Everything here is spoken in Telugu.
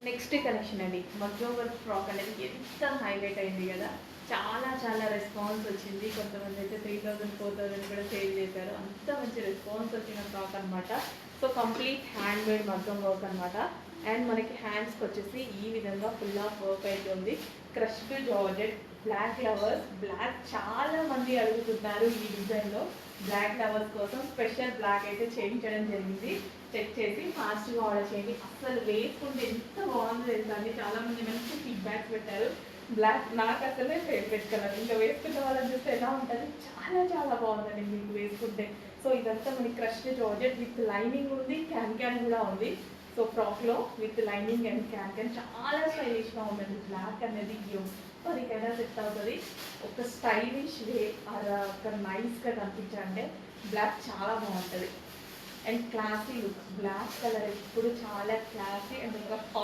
నెక్స్ట్ కలెక్షన్ అండి. మగ్గం వర్క్ ఫ్రాక్ అనేది ఎంత హైలైట్ అయింది కదా. చాలా చాలా రెస్పాన్స్ వచ్చింది. కొంతమంది అయితే 3000 4000 కూడా సేల్ చేశారు. అంత మంచి రెస్పాన్స్ వచ్చిన ఫ్రాక్ అనమాట. సో కంప్లీట్ హ్యాండ్ మేడ్ మగ్గం వర్క్ అనమాట. అండ్ మనకి హ్యాండ్స్కి వచ్చేసి ఈ విధంగా ఫుల్ ఆఫ్ వర్క్ అయితే ఉంది. Crushed georgette black lovers. Black చాలా మంది అడుగుతున్నారు ఈ డిజైన్లో. బ్లాక్ లవర్స్ కోసం స్పెషల్ బ్లాక్ అయితే చేయించడం జరిగింది. చెక్ చేసి ఫాస్ట్గా ఆర్డర్ చేయండి. అసలు వేసుకుంటే ఎంత బాగుందో తెలుసండి. చాలామంది మంచి ఫీడ్బ్యాక్స్ పెట్టారు. బ్లాక్ నాకు అసలే ఫేవరెట్ కలర్. ఇంకా వేసుకున్న వాళ్ళని చూస్తే ఎలా ఉంటుంది, చాలా చాలా బాగుందండి మీకు వేసుకుంటే. సో ఇదంతా మనకి క్రష్డ్ జార్జెట్ విత్ లైనింగ్ ఉంది, క్యాన్ కూడా ఉంది. సో ఫ్రాక్లో విత్ లైనింగ్ అండ్ క్యాన్ చాలా స్టైలిష్గా ఉందండి. బ్లాక్ అనేది ఎవరికైనా సెట్ అవుతుంది. ఒక స్టైలిష్ వే ఒక నైస్గా కనిపించాలంటే బ్లాక్ చాలా బాగుంటుంది. And classy look. Black colour ఎప్పుడు చాలా క్లాసీ అండ్ ఒక